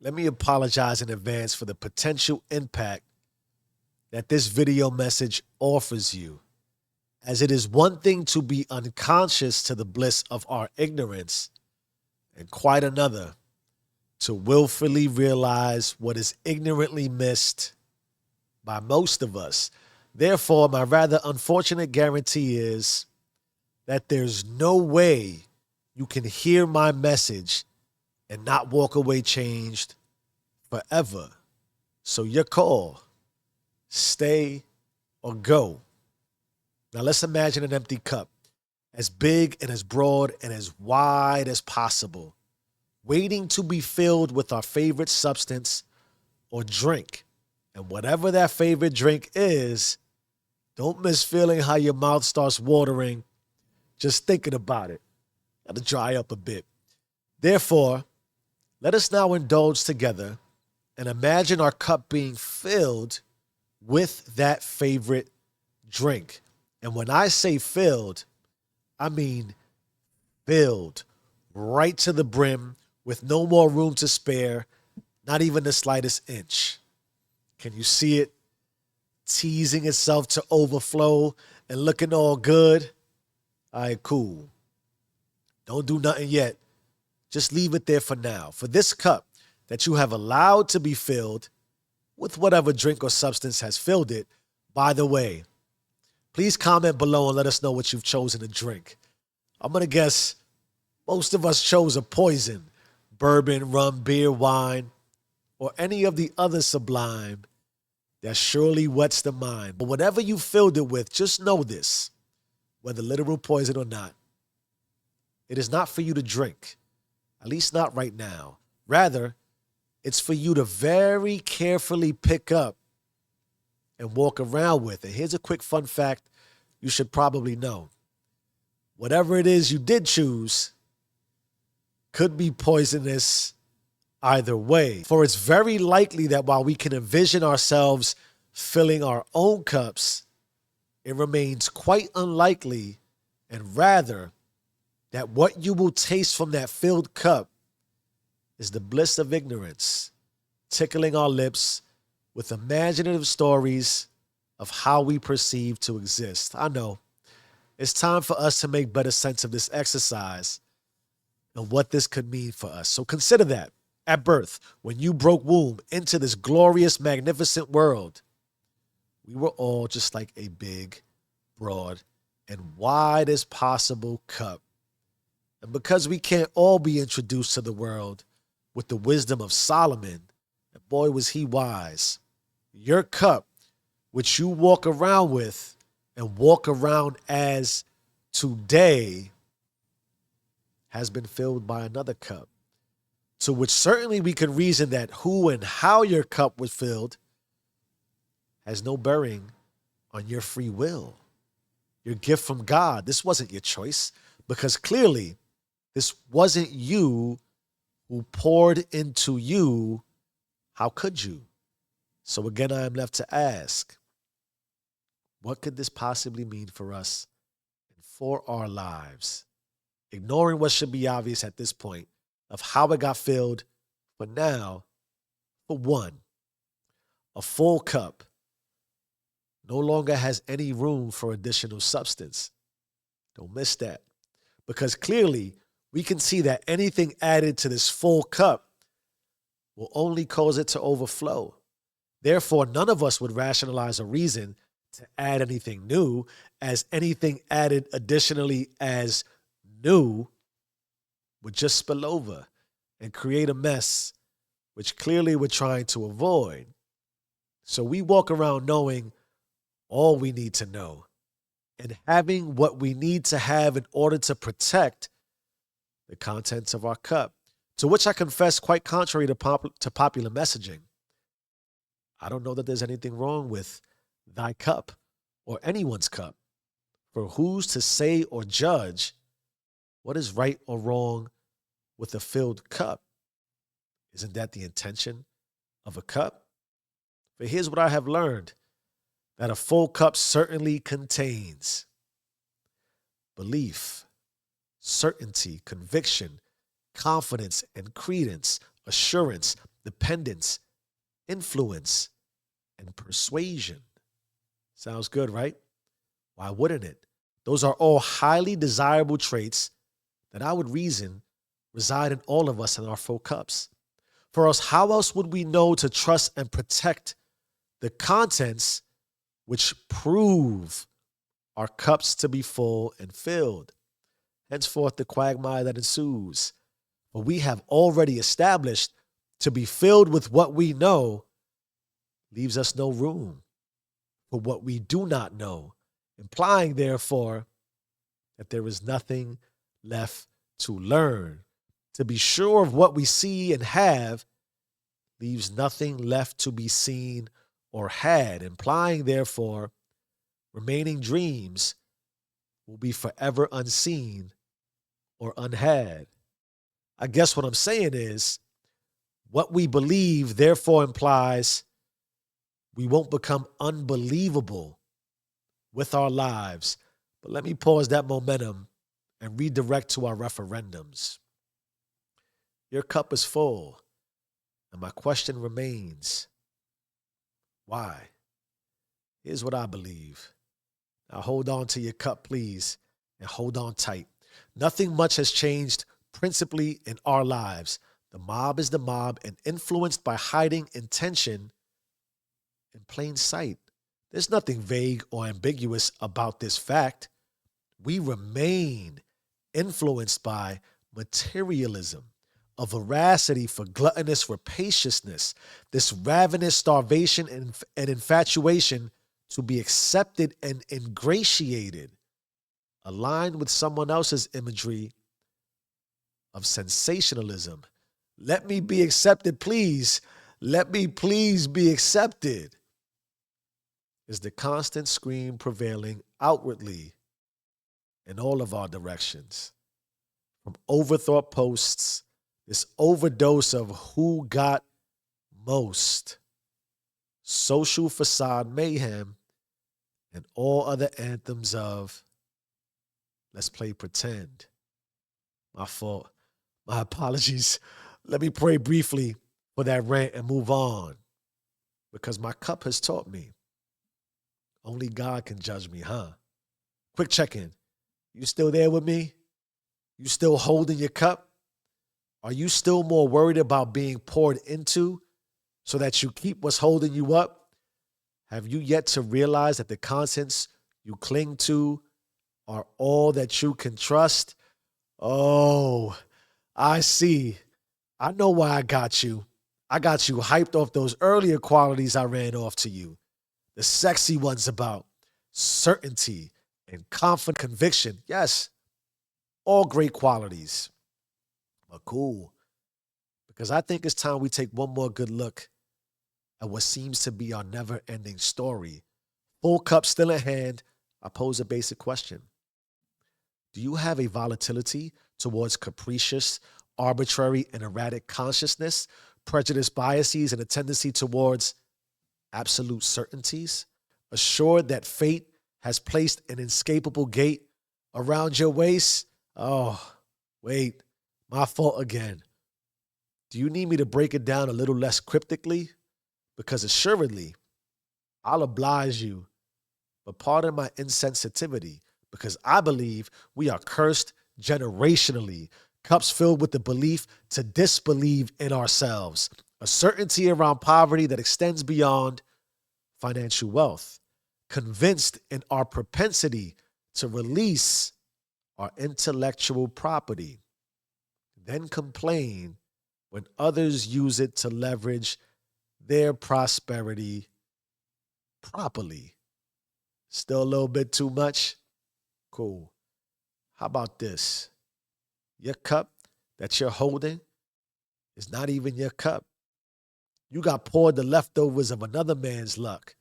Let me apologize in advance for the potential impact that this video message offers you, as it is one thing to be unconscious to the bliss of our ignorance, and quite another to willfully realize what is ignorantly missed by most of us. Therefore, my rather unfortunate guarantee is that there's no way you can hear my message and not walk away changed forever. So your call, stay or go. Now let's imagine an empty cup, as big and as broad and as wide as possible, waiting to be filled with our favorite substance or drink. And whatever that favorite drink is, don't miss feeling how your mouth starts watering just thinking about it. Gotta dry up a bit. Therefore, let us now indulge together and imagine our cup being filled with that favorite drink. And when I say filled, I mean filled right to the brim with no more room to spare, not even the slightest inch. Can you see it? Teasing itself to overflow and looking all good. All right, cool. Don't do nothing yet. Just leave it there for now. For this cup that you have allowed to be filled with whatever drink or substance has filled it, by the way, please comment below and let us know what you've chosen to drink. I'm going to guess most of us chose a poison, bourbon, rum, beer, wine, or any of the other sublime that surely wets the mind. But whatever you filled it with, just know this, whether literal poison or not, it is not for you to drink, at least not right now. Rather, it's for you to very carefully pick up and walk around with. And here's a quick fun fact you should probably know. Whatever it is you did choose could be poisonous either way. For it's very likely that while we can envision ourselves filling our own cups, it remains quite unlikely, and rather that what you will taste from that filled cup is the bliss of ignorance, tickling our lips with imaginative stories of how we perceive to exist. I know. It's time for us to make better sense of this exercise and what this could mean for us. So consider that at birth, when you broke womb into this glorious, magnificent world, we were all just like a big, broad, and wide as possible cup. And because we can't all be introduced to the world with the wisdom of Solomon, and boy was he wise, your cup, which you walk around with and walk around as today, has been filled by another cup, to which certainly we can reason that who and how your cup was filled has no bearing on your free will, your gift from God. This wasn't your choice, because clearly this wasn't you who poured into you. How could you? So again, I am left to ask, what could this possibly mean for us and for our lives? Ignoring what should be obvious at this point of how it got filled, but now, for one, a full cup no longer has any room for additional substance. Don't miss that. Because clearly, we can see that anything added to this full cup will only cause it to overflow. Therefore, none of us would rationalize a reason to add anything new, as anything added additionally as new would just spill over and create a mess, which clearly we're trying to avoid. So we walk around knowing all we need to know and having what we need to have in order to protect the contents of our cup, to which I confess, quite contrary to popular messaging, I don't know that there's anything wrong with thy cup or anyone's cup. For who's to say or judge what is right or wrong with a filled cup? Isn't that the intention of a cup? But here's what I have learned, that a full cup certainly contains belief, certainty, conviction, confidence, and credence, assurance, dependence, influence, and persuasion. Sounds good, right? Why wouldn't it? Those are all highly desirable traits that I would reason reside in all of us in our four cups. For else, how else would we know to trust and protect the contents which prove our cups to be full and filled? Henceforth, the quagmire that ensues. For we have already established to be filled with what we know leaves us no room for what we do not know, implying, therefore, that there is nothing left to learn. To be sure of what we see and have leaves nothing left to be seen or had, implying, therefore, remaining dreams will be forever unseen or unhad. I guess what I'm saying is what we believe, therefore, implies we won't become unbelievable with our lives. But let me pause that momentum and redirect to our referendums. Your cup is full, and my question remains, why? Here's what I believe. Now hold on to your cup, please, and hold on tight. Nothing much has changed principally in our lives. The mob is the mob and influenced by hiding intention in plain sight. There's nothing vague or ambiguous about this fact. We remain influenced by materialism, a voracity for gluttonous rapaciousness, this ravenous starvation and infatuation to be accepted and ingratiated, aligned with someone else's imagery of sensationalism. Let me be accepted, please. Let me please be accepted, is the constant scream prevailing outwardly in all of our directions. From overthought posts, this overdose of who got most, social facade mayhem, and all other anthems of let's play pretend. My fault. My apologies. Let me pray briefly for that rant and move on, because my cup has taught me. Only God can judge me, huh? Quick check-in. You still there with me? You still holding your cup? Are you still more worried about being poured into so that you keep what's holding you up? Have you yet to realize that the contents you cling to are all that you can trust? Oh, I see. I know why I got you. I got you hyped off those earlier qualities I ran off to you. The sexy ones about certainty and confident conviction. Yes, all great qualities. But cool. Because I think it's time we take one more good look at what seems to be our never-ending story. Full cup still in hand, I pose a basic question. Do you have a volatility towards capricious, arbitrary, and erratic consciousness, prejudice biases, and a tendency towards absolute certainties? Assured that fate has placed an inescapable gate around your waist? Oh, wait, my fault again. Do you need me to break it down a little less cryptically? Because assuredly, I'll oblige you, but pardon my insensitivity, because I believe we are cursed generationally, cups filled with the belief to disbelieve in ourselves, a certainty around poverty that extends beyond financial wealth, convinced in our propensity to release our intellectual property, then complain when others use it to leverage their prosperity properly. Still a little bit too much? Cool. How about this? Your cup that you're holding is not even your cup. You got poured the leftovers of another man's luck.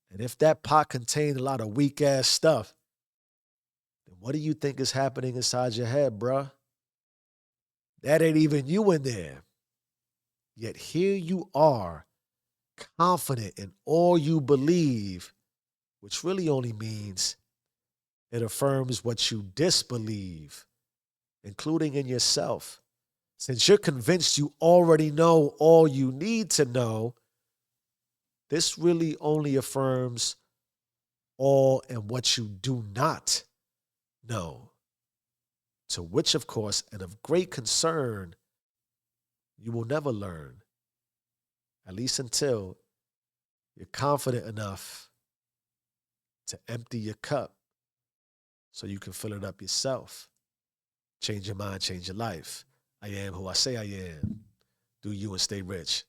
And if that pot contained a lot of weak ass stuff, then what do you think is happening inside your head, bruh? That ain't even you in there. Yet here you are, confident in all you believe, which really only means it affirms what you disbelieve, including in yourself. Since you're convinced you already know all you need to know, this really only affirms all and what you do not know, to which, of course, and of great concern, you will never learn, at least until you're confident enough to empty your cup so you can fill it up yourself. Change your mind, change your life. I am who I say I am. Do you and stay rich.